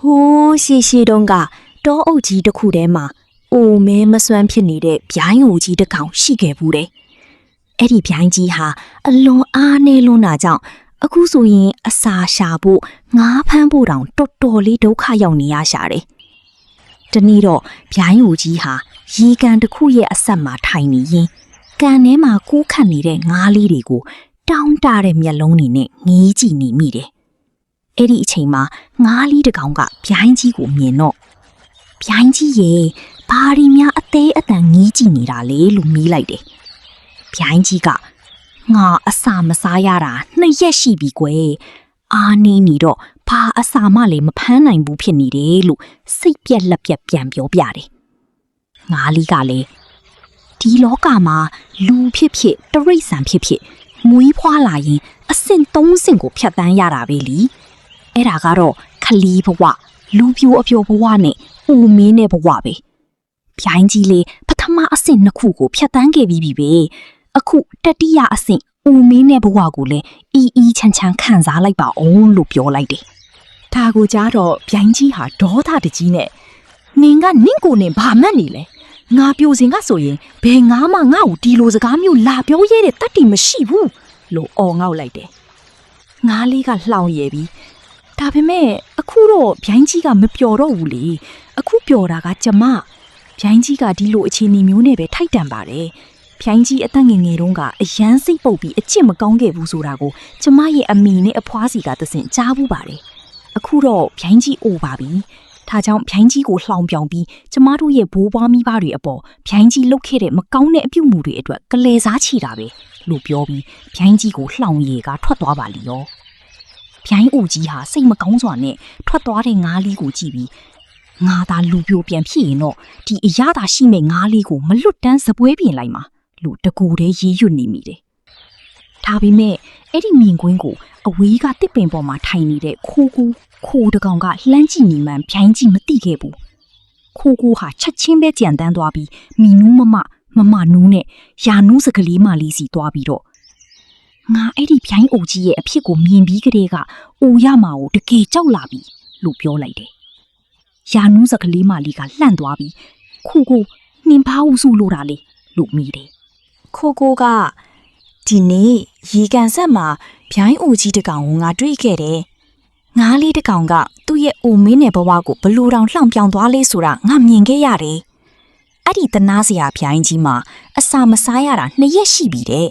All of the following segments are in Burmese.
ဟိုးရှေတုန်းကတောအုပ်ကြီးတစ်ခုထဲမှာအိုမဲမစွမ်းဖြစ်နေတဲ့ဗျိုင်းအိုကြီးတစ်ကောင်ရှိခဲ့ဘူးတဲ့အဲ့ဒီဗျိုင်းကြီးဟာအလွန်အားနည်းလွန်းတာကြောင့်အခုဆိုရင်အစာရှာဖို့ငါးဖမ်းဖို့တောင်တော်တော်လေးဒုက္ခရောက်နေရရှာတယ်။တနေ့တော့ဗျိုင်းအိုကြီးဟာရေကန်တစ်ခုရဲ့အဆက်မှာထိုင်နေရင်ကန်ထဲမှာကူးခတ်နေတဲ့ငါးလေးတွေကိုတောင်းတတဲ့မျက်လုံးတွေနဲ့ငေးကြည့်နေမိတယ်။အဲ့ဒီအချိန်မှာငါးလေးတစ်ကောင်ကဗျိုင်းကြီးကိုမြင်တော့ဗျိုင်းကြီးရဲ့ဘာရီများအသေးအတန်ငေးကြည့်နေတာလေလို့မီးလိုက်တယ်။ဗျိုင်းကြီးကငါအစာမစားရတာ2ရက်ရှိပြီကွယ်။အာနေနေတော့ဘာအစာမှလည်းမဖမ်းနိုင်ဘူးဖြစ်နေတယ်လို့စိတ်ပြက်လက်ပြက်ပြန်ပြောပြတယ်။ငါးလေးကလည်းဒီလောကမှာလူဖြစ်ဖြစ်တရိတ်ဆန်ဖြစ်ဖြစ်မွေးဖွားလာရင်အဆင့်3ဆင့်ကိုဖြတ်တန်းရတာပဲလीအဲ့ဒါကတော့ခလီးဘဝလူပြိုအပျော်ဘဝနဲ့အိုမင်းနဲ့ဘဝပဲဗျိုင်းကြီးလေးပထမအဆင့်2ခုကိုဖြတ်တန်းခဲ့ပြီးပြီပဲအခုတတိယအဆင့်အိုမင်းနဲ့ဘဝကိုလည်းအီးချမ်းခံစားလိုက်ပါအောင်လို့ပြောလိုက်တယ်ဒါကိုကြားတော့ဗျိုင်းကြီးဟာဒေါသတကြီးနဲ့နင်ကနင့်ကိုနင်ဘာမှတ်နေလဲငါပြိုစင်ကဆိုရင်ဘယ်ငါမှငါ့ကိုဒီလိုစကားမျိုးလာပြောရဲတဲ့တတ်တီမရှိဘူးလို့အော်ငေါက်လိုက်တယ်ငါးလေးကလှောင်ရည်ပြီးဒါပေမဲ့အခုတော့ဗျိုင်းကြီးကမပျော်တော့ဘူးလေအခုပျော်တာကကျမဗျိုင်းကြီးကဒီလိုအခြေအနေမျိုးနဲ့ပဲထိုက်တန်ပါတယ်ဗျိုင်းကြီးအသက်ငယ်တုန်းကအရန်စိတ်ပုတ်ပြီးအချစ်မကောင်းခဲ့ဘူးဆိုတာကိုကျမရဲ့အမိနဲ့အဖွားစီကတဆင့်ကြားဘူးပါတယ်အခုတော့ဗျိုင်းကြီးအိုပါပြီဒါကြောင့်ဗျိုင်းကြီးကိုလှောင်ပြောင်ပြီးကျမတို့ရဲ့ဘိုးဘွားမိဘတွေအပေါ်ဗျိုင်းကြီးလှုပ်ခဲ့တဲ့မကောင်းတဲ့အပြုအမူတွေအတွက်ကလဲစားချီတာပဲလို့ပြောပြီးဗျိုင်းကြီးကိုလှောင်ရည်ကထွက်သွားပါလီရောဗျိုင်းအိုကြီးဟာစိတ်မကောင်းစွာနဲ့ထွက်သွားတဲ့ငါးလေးကိုကြည့်ပြီးငါသာလူပြိုပြန်ဖြစ်ရင်တော့ဒီအရသာရှိမဲ့ငါးလေးကိုမလွတ်တမ်းစပွဲပြင်လိုက်မှာလို့တကူတည်းရေးရွတ်နေမိတယ်။ဒါပေမဲ့အဲ့ဒီမြင်ကွင်းကိုအဝေးကတစ်ပင်ပေါ်မှာထိုင်နေတဲ့ခိုးတကောင်ကလှမ်းကြည့်နေမှဗျိုင်းကြီးမသိခဲ့ဘူး။ခိုးဟာချက်ချင်းပဲကြံတန်းသွားပြီးမီနူးမမနူးနဲ့ယာနူးစကလေးမလေးစီသွားပြီးတော့ငါအဲ့ဒီဗျိုင်းအိုကြီးရဲ့အဖြစ်ကိုမြင်ပြီးကတည်းကအိုရမှာကိုတကယ်ကြောက်လာပြီလို့ပြောလိုက်တယ်။ယာနူးစကလေးမလေးကလှန့်သွားပြီးခိုးနင်ဘာဦးစုလို့တာလေလို့မိတယ်ခိုးကဒီနေ့ရေကန်ဆက်မှာဗျိုင်းအိုကြီးတကောင်ကိုငါတွေ့ခဲ့တယ်။ငါးလေးတကောင်ကသူ့ရဲ့အိုမင်းနဲ့ဘဝကိုဘလို့တောင်လှောင်ပြောင်သွားလဲဆိုတာငါမြင်ခဲ့ရတယ်။အဲ့ဒီတနာစရာဗျိုင်းကြီးမှာအစာမစားရတာ2ရက်ရှိပြီတဲ့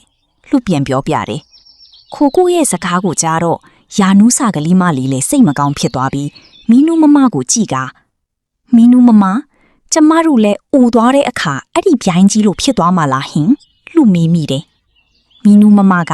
လို့ပြန်ပြောပြတယ်။ခိုးရဲ့စကားကိုကြားတော့ယာနူးစာကလေးမလေးလည်းစိတ်မကောင်းဖြစ်သွားပြီးမီနူးမမကိုကြည့်ကမီနူးမကျမတို့လည်းအိုသွားတဲ့အခါအဲ့ဒီဗျိုင်းကြီးလို့ဖြစ်သွားမှာလားဟင်လို့မေးမိတယ်။မီနူးမက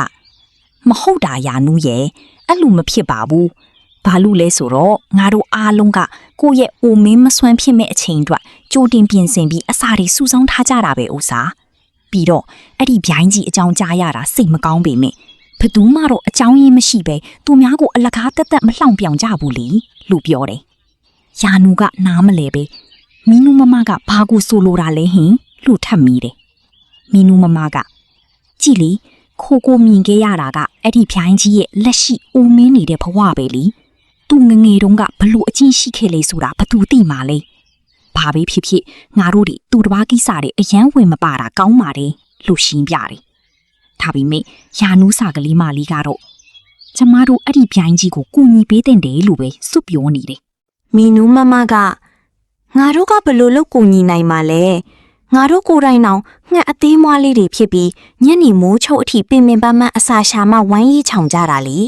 မဟုတ်တာယာနူးရဲ့အဲ့လိုမဖြစ်ပါဘူး။ဘာလို့လဲဆိုတော့ငါတို့အားလုံးကကိုယ့်ရဲ့အိုမင်းမစွမ်းဖြစ်မဲ့အချိန်အတွက်ကြိုတင်ပြင်ဆင်ပြီးအစာတွေစုဆောင်းထားကြတာပဲဥစား။ပြီးတော့အဲ့ဒီဗျိုင်းကြီးအကြောင်းကြားရတာစိတ်မကောင်းပေမဲ့ဘယ်သူမှတော့အကြောင်းရင်းမရှိပဲသူများကိုအလကားတက်မလှောင်ပြောင်ကြဘူးလေလို့ပြောတယ်။ယာနူကနားမလဲပဲမီနူးမကဘာကိုဆိုလိုတာလဲဟင်လို့ထပ်မိတယ်။မီနူးမကကြည့်လေခိုးမြင်ခဲ့ရတာကအဲ့ဒီဗျိုင်းကြီးရဲ့လက်ရှိအိုမင်းနေတဲ့ဘဝပဲလေသူငငယ်တုန်းကဘလို့အချင်းရှိခဲ့လေဆိုတာဘသူသိမှာလဲဘာပဲဖြစ်ငါတို့တွေသူတစ်ပါးကိစ္စတွေအယမ်းဝင်မပါတာကောင်းပါတယ်လို့ရှင်းပြတယ်ဒါပေမဲ့ယာနူးစာကလေးမလေးကတော့ကျမတို့အဲ့ဒီဗျိုင်းကြီးကိုကူညီပေးတဲ့တယ်လို့ပဲစွတ်ပြောနေတယ်မီနူးမကငါတို့ကဘလို့လုပ်ကူညီနိုင်မှာလဲငါတို့ကိုယ်တိုင်တောင်ငှက်အသေးမွားလေးတွေဖြစ်ပြီးညနေမိုးချုပ်အထိပင်ပန်းပန်းအစာရှာမှဝိုင်းရေးချောင်ကြတာလေ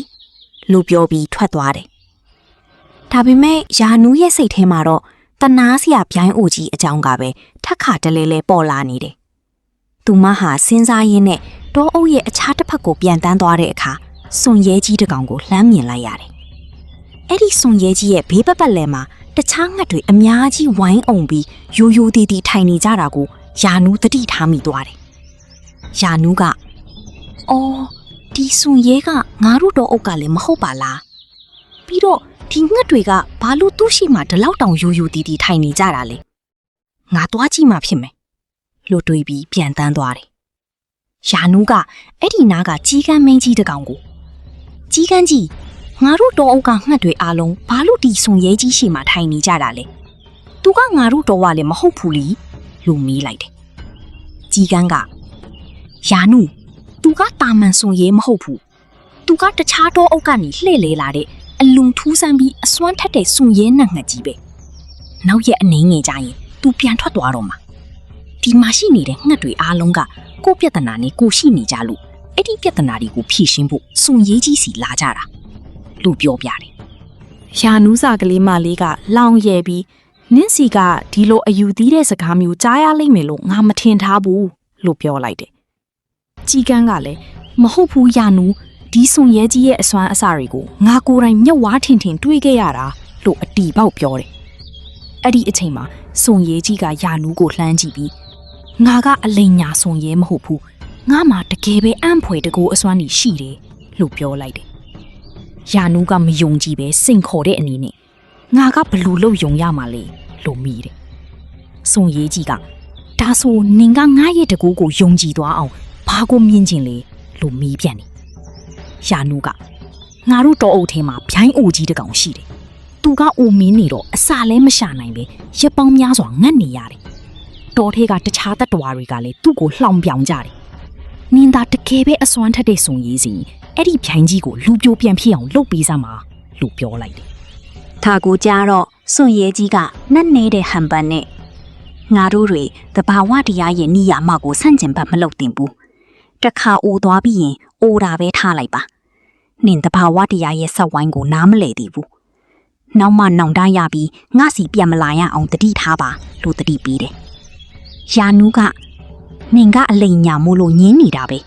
လို့ပြောပြီးထွက်သွားတယ်။ဒါပေမဲ့ယာနူးရဲ့စိတ်ထဲမှာတော့တနာစရာဗျိုင်းအိုကြီးအကြောင်းကပဲထက်ခါတလဲပေါ်လာနေတယ်။သူမဟာစဉ်းစားရင်းနဲ့တောအုပ်ရဲ့အခြားတစ်ဖက်ကိုပြန်တန်းသွားတဲ့အခါစွန်ရဲကြီးတကောင်ကိုလှမ်းမြင်လိုက်ရတယ်။အဲ့ဒီစွန်ရဲကြီးရဲ့ဘေးပတ်လည်မှာတခြားငှက်တွေအများကြီးဝိုင်းအောင်ပြီးရိုးရိုးသေးသေးထိုင်နေကြတာကိုယာနူးတတိထားမိသွားတယ်။ယာနူးကအော်ဒီစွန်ရဲကငါတို့တော့အုပ်ကလည်းမဟုတ်ပါလား။ပြီးတော့ဒီငှက်တွေကဘာလို့သူ့ရှိမှဒီလောက်တောင်ရိုးရိုးသေးသေးထိုင်နေကြတာလဲ။ငါသွားကြည့်မှဖြစ်မယ်လို့တွေးပြီးပြန်တန်းသွားတယ်။ယာနူးကအဲ့ဒီနားကကြီးကန်းမင်းကြီးတကောင်ကိုကြီးကန်းကြီးဟ ငါတို့တော်အုပ်ကငှက်တွေအားလုံးဘာလို့ဒီစွန်ရဲကြီးရှိမှထိုင်နေကြတာလဲသူကငါတို့တော်ကလည်းမဟုတ်ဘူးလीလို့မေးလိုက်တယ်ကြီးကန်းကယာနုသူကတာမန်စွန်ရဲမဟုတ်ဘူးသူကတခြားတော်အုပ်ကနေလှည့်လေလာတဲ့အလုံထူးဆန်းပြီးအစွမ်းထက်တဲ့စွန်ရဲနတ်ငှက်ကြီးပဲနောက်ရက်အနေငယ်ကြရင်သူပြန်ထွက်သွားတော့မှာဒီမှာရှိနေတဲ့ငှက်တွေအားလုံးကကိုယ့်ပြဿနာနဲ့ကိုရှိနေကြလို့အဲ့ဒီပြဿနာတွေကိုဖြေရှင်းဖို့စွန်ရဲကြီးစီလာကြတာလို့ပြောပြတယ်။ယာနူးစာကလေးမလေးကလောင်ရဲပြီးနင်းစီကဒီလိုအယူသီးတဲ့စကားမျိုးကြားရလိမ့်မယ်လို့ငါမထင်ထားဘူးလို့ပြောလိုက်တယ်။ကြီးကန်းကလည်းမဟုတ်ဘူးယာနူးဒီစွန်ရဲကြီးရဲ့အစွမ်းအစတွေကိုငါကိုယ်တိုင်မျက်ဝါးထင်ထင်တွေးခဲ့ရတာလို့အတီပေါက်ပြောတယ်။အဲ့ဒီအချိန်မှာစွန်ရဲကြီးကယာနူးကိုလှမ်းကြည့်ပြီးငါကအလိန်ညာစွန်ရဲမဟုတ်ဘူးငါမှတကယ်ပဲအံ့ဖွယ်တကူအစွမ်းကြီးရှိတယ်လို့ပြောလိုက်တယ်။ယာနူးကမယုံကြည်ပဲစိန်ခေါ်တဲ့အနေနဲ့ငါကဘလို့လို့ယုံရမှာလဲလို့မိတယ်။စွန်ရဲကြီးကဒါဆိုနင်ကငါရဲ့တကူကိုယုံကြည်သွားအောင်ဘာကိုမြင်ချင်လဲလို့မိပြန်တယ်။ယာနူးကငါတို့တော်အုပ်ထဲမှာဗျိုင်းအိုကြီးတကောင်ရှိတယ်။သူကအိုမင်းနေတော့အစာလဲမရှာနိုင်ပဲရက်ပေါင်းများစွာငတ်နေရတယ်။တော်ထဲကတခြားတတ္တဝါတွေကလည်းသူ့ကိုလှောင်ပြောင်ကြတယ်။နင်သာတကယ်ပဲအစွမ်းထက်တဲ့စွန်ရေးစီအဲ့ဒီဗျိုင်းကြီးကိုလူပြိုပြန်ဖြစ်အောင်လုပ်ပေးစမ်းပါလို့ပြောလိုက်တယ်။ဒါကိုကြားတော့စွန်ရဲကြီးကနတ်နေတဲ့ဟန်ပန်နဲ့ငါတို့တွေတဘာဝတရားရဲ့နိယာမကိုဆန့်ကျင်ဘက်မလုပ်တင်ဘူး။တခါအိုသွားပြီးရင်အိုတာပဲထားလိုက်ပါ။နင်တဘာဝတရားရဲ့ဆက်ဝိုင်းကိုနားမလည်သေးဘူး။နောက်မှနောင်တရပြီးငါစီပြန်မလာရအောင်တတိထားပါလို့တတိပေးတယ်။ယာနူးကနင်ကအလိန်ညာမို့လို့ညင်းနေတာပဲ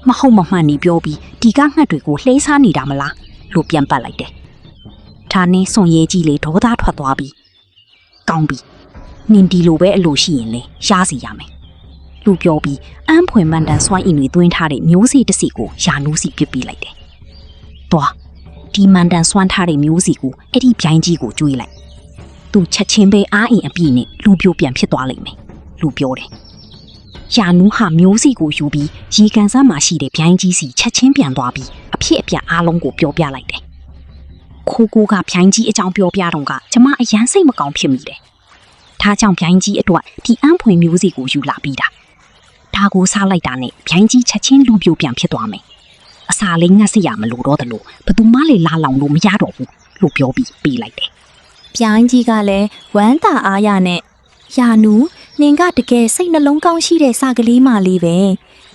မဟုတ်မမှန်နေပြောပြီးဒီကငှက်တွေကိုလှဲစားနေတာမလားလို့ပြန်ပတ်လိုက်တယ်။ဒါနဲ့စွန်ရဲကြီးလေဒေါသထွက်သွားပြီးကောင်းပြီနင်ဒီလိုပဲအလိုရှိရင်လေရှားစီရမယ်လူပြောပြီးအမ်းဖွယ်မှန်တန်စွိုင်းအင်တွေသွင်းထားတဲ့မျိုးစေ့တစ်စီကိုယာနူးစီပစ်ပေးလိုက်တယ်။သွားဒီမှန်တန်စွမ်းထားတဲ့မျိုးစီကိုအဲ့ဒီဗျိုင်းကြီးကိုကျွေးလိုက်။သူချက်ချင်းပဲအားအင်အပြည့်နဲ့လူပြိုပြန်ဖြစ်သွားလိမ့်မယ်လူပြောတယ်။ယာနူးဟာမျိုးစီကိုယူပြီးရေကန်စမ်းမှာရှိတဲ့ဗျိုင်းကြီးစီချက်ချင်းပြန်သွားပြီးအဖြစ်အပျက်အားလုံးကိုပြောပြလိုက်တယ်။ခိုးကိုကဗျိုင်းကြီးအကြောင်းပြောပြတော့ကကျမအရန်စိတ်မကောင်းဖြစ်မိတယ်။ဒါကြောင့်ဗျိုင်းကြီးအတွက်ဒီအံဖွယ်မျိုးစီကိုယူလာပြီးတာ။ဒါကိုစားလိုက်တာနဲ့ဗျိုင်းကြီးချက်ချင်းလူပြိုပြန်ဖြစ်သွားမယ်။အစာလေးငတ်စရာမလိုတော့တယ်လို့ဘသူမှလည်းလာလောင်လို့မရတော့ဘူးလို့ပြောပြီးပေးလိုက်တယ်။ဗျိုင်းကြီးကလည်းဝမ်းသာအားရနဲ့ယာနူးနင်ကတကယ်စိတ်နှလုံးကောင်းရှိတဲ့စာကလေးမလေးပဲ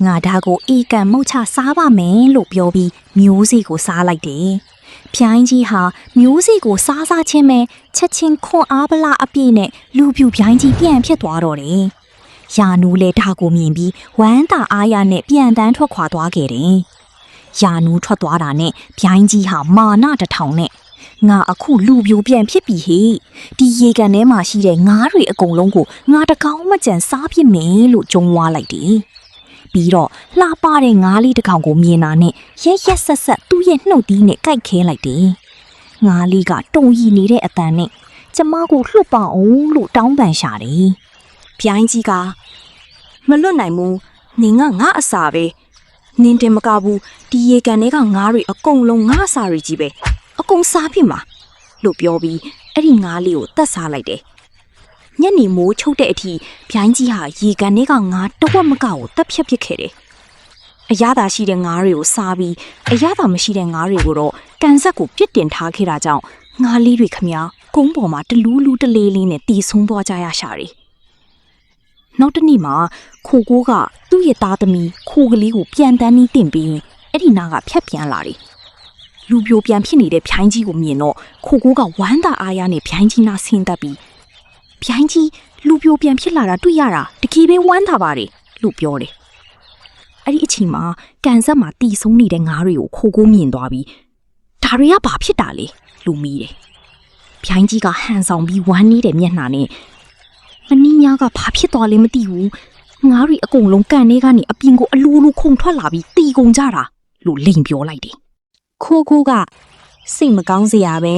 ငါဒါကိုအေကန်မှုတ်ချစားပါမယ်လို့ပြောပြီးမျိုးစီကိုစားလိုက်တယ်။ဗျိုင်းကြီးဟာမျိုးစီကိုစားချင်းပဲချက်ချင်းခွန်အားပလအပြည့်နဲ့လူပြူဗျိုင်းကြီးပြန်ဖြစ်သွားတော့တယ်။ယာနူးလည်းဒါကိုမြင်ပြီးဝမ်းသာအားရနဲ့ပြန်တန်းထွက်ခွာသွားခဲ့တယ်။ယာနူးထွက်သွားတာနဲ့ဗျိုင်းကြီးဟာမာနတထောင်နဲ့ငါအခုလူပြိုပြန်ဖြစ်ပြီဟေ့ဒီရေကန်ထဲမှာရှိတဲ့ငါးတွေအကုန်လုံးကိုငါတကောင်မကြံစားဖြစ်မယ်လို့ကြုံဝါလိုက်တယ်ပြီးတော့လှပတဲ့ငါးလေးတစ်ကောင်ကိုမြင်တာနဲ့ရက်ရက်ဆက်ဆက်သူ့ရဲ့နှုတ်သီးနဲ့ကိုက်ခဲလိုက်တယ်ငါးလေးကတုံရီနေတဲ့အတန်နဲ့ကျမကိုလှုပ်ပါအောင်လို့တောင်းပန်ရှာတယ်ဗျိုင်းကြီးကမလွတ်နိုင်ဘူးနင်ကငါအစာပဲနင်တင်မကဘူးဒီရေကန်ထဲကငါးတွေအကုန်လုံးငါအစာတွေကြီးပဲအကုန်စားဖြစ်မှာလို့ပြောပြီးအဲ့ဒီငါးလေးကိုတတ်စားလိုက်တယ်။ညနေမိုးချုပ်တဲ့အထိဗျိုင်းကြီးဟာရေကန်ထဲကငါးတဝက်မကကိုတက်ဖြတ်ပစ်ခဲ့တယ်။အရသာရှိတဲ့ငါးတွေကိုစားပြီးအရသာမရှိတဲ့ငါးတွေကိုတော့ကန်ဆက်ကိုပြစ်တင်ထားခဲ့တာကြောင့်ငါးလေးတွေခမညာကုန်းပေါ်မှာတလူးလူးတလေးလေးနဲ့တီဆုံးသွားကြရရှာတယ်။နောက်တစ်နေ့မှာခိုကိုကသူ့ရဲ့သားသမီးခိုကလေးကိုပြန်တန်းပြီးတင်ပြီးအဲ့ဒီနားကဖြတ်ပြန်လာတယ်။လူပြိုပြန်ဖြစ်နေတဲ့ဗျိုင်းကြီးကိုမြင်တော့ခိုကိုကဝမ်းသာအားရနဲ့ဗျိုင်းကြီးနာဆင်းသက်ပြီးဗျိုင်းကြီးလူပြိုပြန်ဖြစ်လာတာတွေ့ရတာတကယ်ပဲဝမ်းသာပါတယ်လို့ပြောတယ်။အဲ့ဒီအချိန်မှာကန်ဆက်မှာတီဆုံးနေတဲ့ငါးတွေကိုခိုကိုမြင်သွားပြီးဒါတွေကဘာဖြစ်တာလဲလို့မေးတယ်။ဗျိုင်းကြီးကဟန်ဆောင်ပြီးဝမ်းနေတဲ့မျက်နှာနဲ့မနီးများကဘာဖြစ်သွားလဲမသိဘူး။ငါးတွေအကုန်လုံးကန်ထဲကနေအပြင်ကိုအလိုလိုခုန်ထွက်လာပြီးတီကုန်ကြတာလို့လိန်ပြောလိုက်တယ်။ခိုးကစိတ်မကောင်းစရာပဲ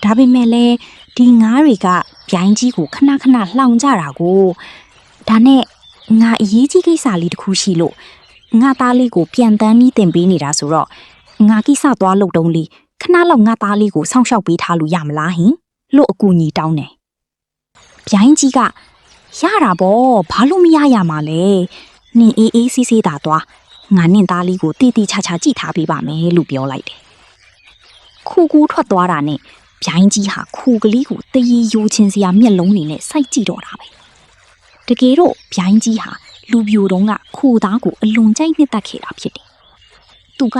ဒါပေမဲ့လည်းဒီငါးတွေကဗျိုင်းကြီးကိုခဏခဏလှောင်ကြတာကိုဒါနဲ့ငါအရေးကြီးကိစ္စလေးတစ်ခုရှိလို့ငါသားလေးကိုပြန်တန်းပြီးတင်ပေးနေတာဆိုတော့ငါကိစ္စသွားလုပ်တုံးလေး ခဏလောက်ငါသားလေးကိုစောင့်ရှောက်ပေးထားလို့ရမလားဟင်လို့အကူညီတောင်းတယ်ဗျိုင်းကြီးကရတာပေါ့ဘာလို့မရရမှာလဲနင်အေးအေးဆေးဆေးသာသွားငါနင့်သားလေးကိုတီတီချာချာကြည့်ထားပေးပါမယ်လို့ပြောလိုက်တယ်ခူကူထွက်သွားတာနဲ့ဗျိုင်းကြီးဟာခူကလေးကိုတရေယိုချင်းစရာမျက်လုံးတွေနဲ့စိုက်ကြည့်တော့တာပဲတကယ်တော့ဗျိုင်းကြီးဟာလူပြိုတုံးကခူသားကိုအလွန်ကြိုက်နှစ်သက်ခဲ့တာဖြစ်တယ်သူက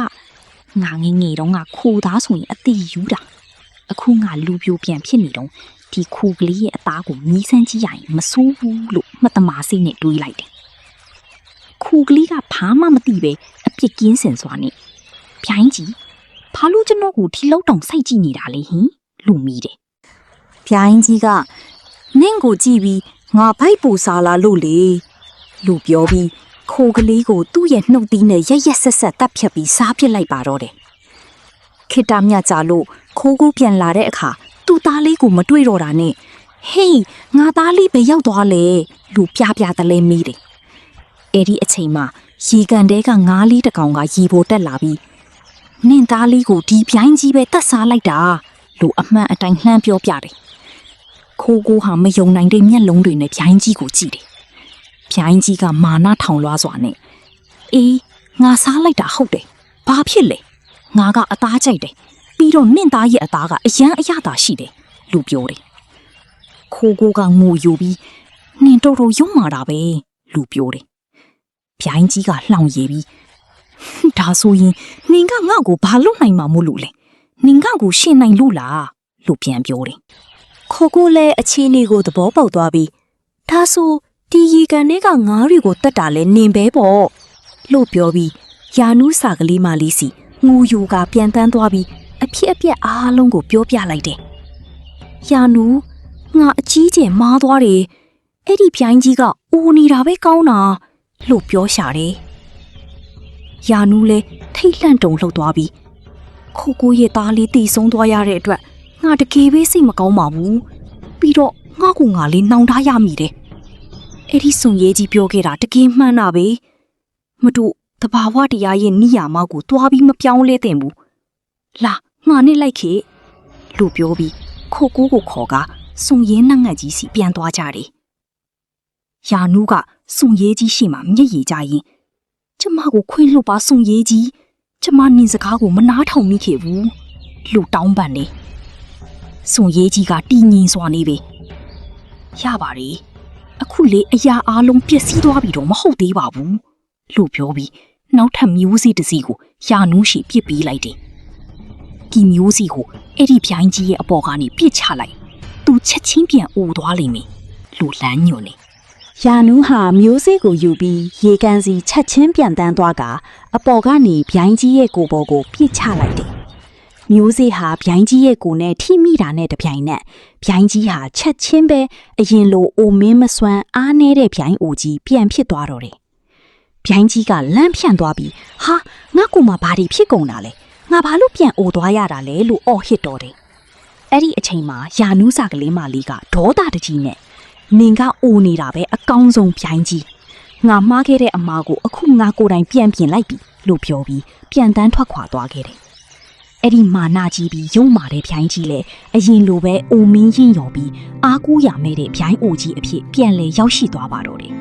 ငါငယ်ငယ်တုန်းကခူသားဆိုရင်အသေးယူတာအခုငါလူပြိုပြန်ဖြစ်နေတော့ဒီခူကလေးရဲ့အသားကိုမြည်ဆန်းကြည့်ရရင်မဆိုးဘူးလို့မှတ်တမာစိတ်နဲ့တွေးလိုက်တယ်ခူကလေးကဘာမှမသိပဲအပြစ်ကင်းစင်စွာနဲ့ဗျိုင်းကြီးဘာလို့ကျွန်တော်ကိုထီလောက်တောင်စိုက်ကြည့်နေတာလဲဟင်လူမီတယ်ဗျိုင်းကြီးကနင့်ကိုကြည့်ပြီးငါဖိုက်ပူစားလာလို့လေလူပြောပြီးခိုးကလေးကိုသူ့ရဲ့နှုတ်သီးနဲ့ရက်ရက်ဆက်ဆက်တပ်ဖြတ်ပြီးစားပစ်လိုက်ပါတော့တယ်ခေတ္တမြကြလို့ခိုးကူပြန်လာတဲ့အခါသူ့သားလေးကိုမတွေ့တော့တာနဲ့ဟေးငါသားလေးပဲရောက်သွားလေလူပြပြတလဲမိတယ်အဲ့ဒီအချိန်မှာရေကန်တဲကငါးလေးတစ်ကောင်ကရေပေါ်တက်လာပြီးနင့်သားလေးကိုဒီပြိုင်းကြီးပဲတတ်စားလိုက်တာလို့အမှန်အတိုင်းလှမ်းပြောပြတယ်ခိုးကူဟာမယုံနိုင်တဲ့မျက်လုံးတွေနဲ့ပြိုင်းကြီးကိုကြည့်တယ်ဗျိုင်းကြီးကမာနထောင်လွှားစွာနဲ့အေးငါစားလိုက်တာဟုတ်တယ်ဘာဖြစ်လဲငါကအသားကြိုက်တယ်ပြီးတော့နင့်သားရဲ့အသားကအယမ်းအရသာရှိတယ်လူပြောတယ်ခိုးကိုကငိုယူပြီးနင်တော်တော်ရုံမာတာပဲလူပြောတယ်ဗျိုင်းကြီးကလှောင်ရည်ပြီးဒါဆိုရင်နင်ကငါ့ကိုဘာလုပ်နိုင်မှာမို့လို့လဲနင်ကကိုရှင်းနိုင်လို့လားလို့ပြန်ပြောတယ်ခိုးကိုလည်းအခြေအနေကိုသဘောပေါက်သွားပြီးဒါဆိုဒီရေကန်ထဲကငါးတွေကိုတတ်တာလဲနင်ပဲပေါ့လို့ပြောပြီးယာနူးစာကလေးမလေးစီငူယူကပြန်တန်းသွားပြီးအဖြစ်အပျက်အားလုံးကိုပြောပြလိုက်တယ်ယာနူးငါအကြီးကျယ်မားသွားတယ်အဲ့ဒီပြိုင်းကြီးကအိုနေတာပဲကောင်းတာလို့ပြောရှာတယ်ယာနူးလဲထိတ်လန့်တုန်လှုပ်သွားပြီးခိုးကိုရဲ့သားလေးတည်ဆုံးသွားရတဲ့အတွက်ငါတကယ်ပဲစိတ်မကောင်းပါဘူးပြီးတော့ငါ့ကိုငါလေးနှောင်ထားရမိတယ်အဲ့ဒီစွန်ရဲကြီးပြောခဲ့တာတကယ်မှန်တာပဲမတို့တဘာဝတရားရဲ့နိယာမကိုတွားပြီးမပြောင်းလဲသင့်ဘူးလာငါနဲ့လိုက်ခဲ့လို့ပြောပြီးခိုးကိုကိုခေါ်ကစွန်ရဲနှက်ငတ်ကြီးစီပြန်သွားကြတယ်ယာနူးကစွန်ရဲကြီးရှိမှမျက်ရည်ကျရင်ကျမကိုခွင့်လွတ်ပါစွန်ရဲကြီးကျမနင်စကားကိုမနားထောင်မိခဲ့ဘူးလို့တောင်းပန်နေစွန်ရဲကြီးကတီးငင်စွာနေပဲရပါတယ်အခုလေအရာအားလုံးပျက်စီးသွားပြီတော့မဟုတ်သေးပါဘူးလို့ပြောပြီးနောက်ထပ်မျိုးစေ့တစ်စီးကိုယာနူးရှိပစ်ပေးလိုက်တယ်ဒီမျိုးစေ့ကိုအဲ့ဒီပြိုင်းကြီးရဲ့အပေါ်ကနေပစ်ချလိုက်သူချက်ချင်းပြန်အိုသွားလိမ့်မယ်လို့လမ်းညွှန်နေယာနူးဟာမျိုးစေ့ကိုယူပြီးရေကန်စီချက်ချင်းပြန်တန်းသွားကအပေါ်ကနေပြိုင်းကြီးရဲ့ကိုယ်ပေါ်ကိုပစ်ချလိုက်တယ်မျိုးစေ့ဟာဗျိုင်းကြီးရဲ့ကိုယ်နဲ့ထိမိတာနဲ့တပြိုင်နက်ဗျိုင်းကြီးဟာချက်ချင်းပဲအရင်လိုအိုမင်းမစွမ်းအားနေတဲ့ဗျိုင်းအိုကြီးပြန်ဖြစ်သွားတော့တယ်။ဗျိုင်းကြီးကလန့်ဖြန့်သွားပြီးဟာငါ့ကိုမှဘာတွေဖြစ်ကုန်တာလဲငါဘာလို့ပြန်အိုသွားရတာလဲလို့အော်ဟစ်တော့တယ်။အဲ့ဒီအချိန်မှာယာနူးစာကလေးမလေးကဒေါသတကြီးနဲ့နင်ကအိုနေတာပဲအကောင်းဆုံးဗျိုင်းကြီးငါမှားခဲ့တဲ့အမားကိုအခုငါကိုယ်တိုင်ပြန်ပြင်လိုက်ပြီလို့ပြောပြီးပြန်တန်းထွက်ခွာသွားခဲ့တယ်အဲ့ဒီမာနာကြီးပြီးရုံမာတဲ့ဗျိုင်းကြီးလေအရင်လိုပဲအိုမင်းရင်ရော်ပြီးအားကိုးရမဲ့တဲ့ဗျိုင်းအိုကြီးအဖြစ်ပြန်လဲရောက်ရှိသွားပါတော့တယ်